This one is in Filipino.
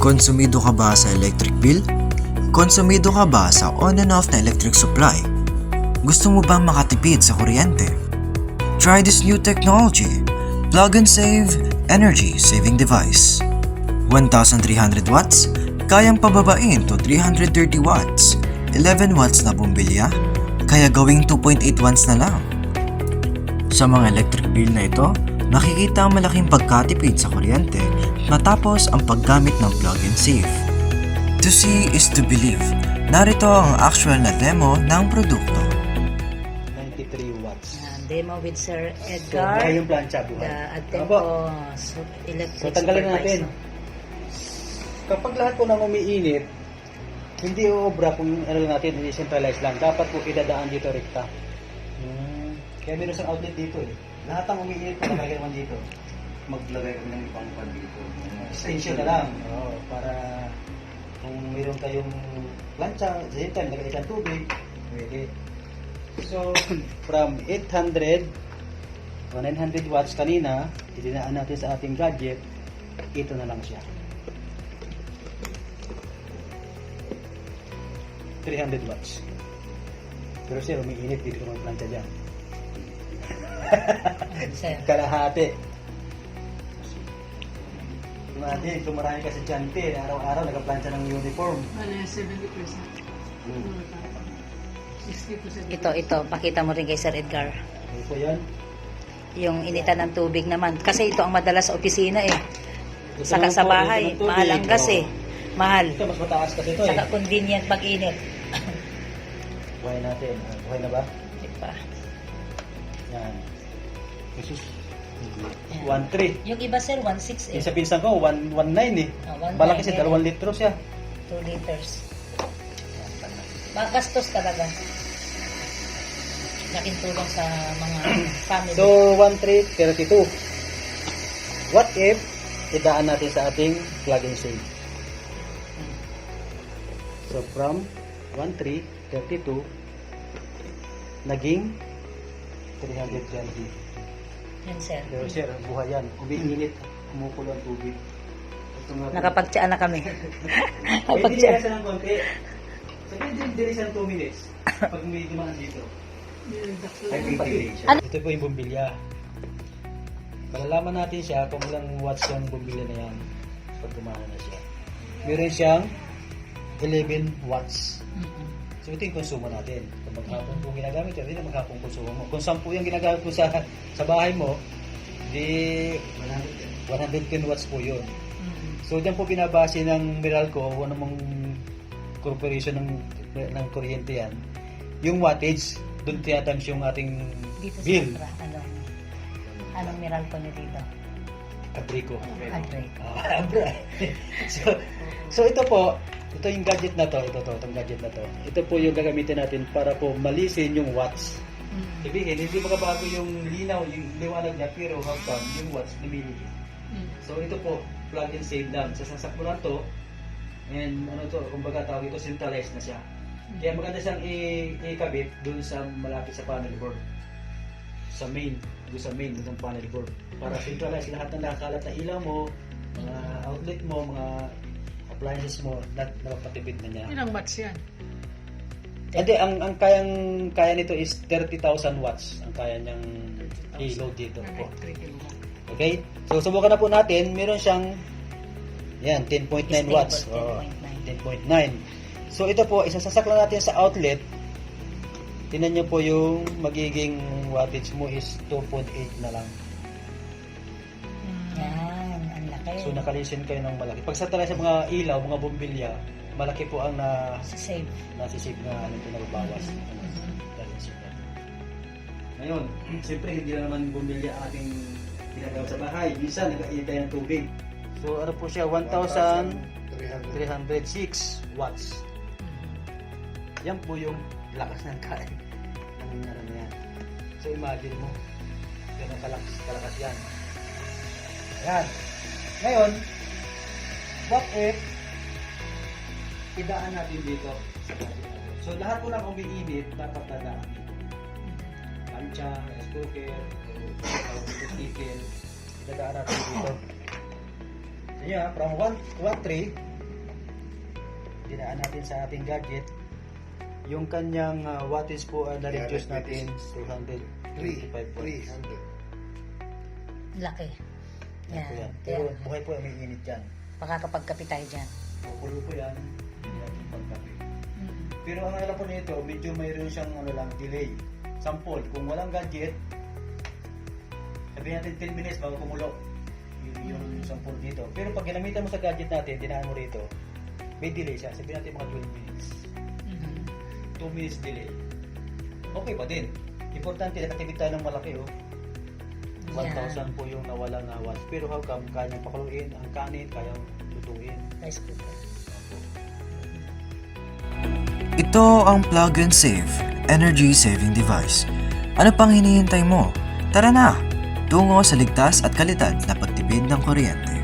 Konsumido ka ba sa electric bill? Konsumido ka ba sa on and off na electric supply? Gusto mo bang makatipid sa kuryente? Try this new technology, Plug and Save Energy Saving Device. 1,300 watts, kayang pababain to 330 watts. 11 watts na bumbilya, kaya gawing 2.8 watts na lang. Sa mga electric bill na ito, nakikita ang malaking pagkatipid sa kuryente matapos ang paggamit ng Plug and Save. To see is to believe. Narito ang actual na demo ng produkto. 93 watts. Demo with Sir So, Edgar, buhay yung plancha, buhay. the Opo. Atempo electric So, tanggalin na natin. Kapag lahat po nang umiinit, hindi uobra kung ano lang natin, hindi centralized lang. Dapat po idadaan dito rekta. Kaya meron isang outlet dito eh. Lahat ang umiinit po nakalagay naman dito. Maglagay kami ng ibang pan dito. Extension na lang. Oo, para kung meron kayong plancha, sa same time, nagkaitan tubig, pwede. So, from 800 o 900 watts kanina, itinaan natin sa ating gadget, ito na lang siya. 300 watts. Pero sir, umiinit dito kung plancha dyan. Sir. Kalahati. Imagine, kung marami kasi estudyante, araw-araw nagka-plancha ng uniform. 70%. 60%. Ito, pakita mo rin kay Sir Edgar. Ano po yan? Yung initan ng tubig naman. Kasi ito ang madalas sa opisina eh. Ito Saka naman sa po, bahay, ito ng tubig. mahal ang gas eh. Mahal. Ito, mas mataas kasi ito Saka eh. convenient pag init. Buhay natin. Buhay na ba? Diba? Yan. Jesus. 1.3. Yung iba sir, 1.6 Yung eh. sa pinsan ko, 1.9 eh. 1.9 Malaki siya, yan. 2 litro siya. 2 liters. Gastos talaga. Laking tulong sa mga family. So, 1.3, 32. What if idaan natin sa ating plug and save? So, from 1.3, 32, naging 320. Yan sir. Pero sir, buhay yan. Umiinit, kumukulo ang tubig. Ito nga po. Nakapagtsaan na kami. May dinilas ng konti. Sabihin, dinilas ng 2 minutes. Pag may dumaan dito. Ay, ventilation. Ito po yung bumbilya. Malalaman natin siya kung ilang watts yung bumbilya na yan pag gumana na siya. Meron siyang 11 watts. So ito yung konsumo natin. Kung maghapon po ginagamit yun, ito yung maghapon konsumo mo. Kung 10 yung ginagamit mo sa bahay mo, di 110 watts po yun. So dyan po binabase ng Meralco o anumang corporation ng kuryente yan. Yung wattage, doon tiyatimes yung ating Dito sa bill. Abra, anong miral ko nyo dito? Abrico. Andre. Abra. so ito po, ito yung gadget na to, itong gadget na to. Ito po yung gagamitin natin para po malisin yung watts. Ibigin, hindi makabago yung linaw, yung liwanag niya, pero habang yung watts lumiliit. So ito po, plug and save lang. Sasasak mo lang to, and ano to, kumbaga tawag ito, centralized na siya. Kaya maganda siyang ikabit doon sa malapit sa panel board. Sa main, doon sa panel board. Para centralize lahat ng nakakalat na ilaw mo, mga outlet mo, mga appliances mo, napapatipid na niya. Ilang watts yan? Hindi, ang kaya nito is 30,000 watts. Ang kaya niyang i-load dito po. Okay? So, subukan na po natin. Meron siyang yan, 10.9 Stable, watts. 10.9. So, ito po, isasasak lang natin sa outlet. Tingnan niyo po yung magiging wattage mo is 2.8 na lang. Yan, ang laki. So, nakalisin kayo ng malaki. Pag sa talaga sa mga ilaw, mga bumbilya, malaki po ang Save. nasisave na ano ito nababawas. Ngayon, siyempre hindi na naman bumbilya ating ginagawa sa bahay. Minsan, nag-iit tayo ng tubig. So, ano po siya? 1,306 watts. Yan po yung lakas ng kain ng minara na yan. So, imagine mo, ganun kalakas yan. Ayan. Ngayon, what if idaan natin dito sa gadget natin. So, lahat po ng umiinit, dapat dadaan dito. Plancha, rice cooker, sticker, idadaan natin dito. So, yeah, from 1.3 dinaan natin sa ating gadget, yung kanyang wattage po na-reduce natin 225 volts. 300. Laki. Yan po yan. Yan. Pero Kaya, buhay po may init yan. makakapagkapi tayo dyan. Kukulo po yan. Hindi natin pagkapi. Mm. Pero ang alam po nito, medyo mayroon siyang delay. Sample, kung walang gadget, sabihin natin 10 minutes bago kumulo. Yung sample dito. Pero pag ginamitan mo sa gadget natin, dinaan mo rito, may delay siya. Sabihin natin mga 12 minutes. 2 minutes delay. Okay pa din. Importante, nakatipid tayo ng malaki, oh. 1,000 po yung nawala na watts. Pero how come, kaya niyang pakuluin ang kanin, kaya lutuin. Rice cooker. Ito ang plug and save energy saving device. Ano pang hinihintay mo? Tara na! Tungo sa ligtas at kalidad na pagtipid ng kuryente.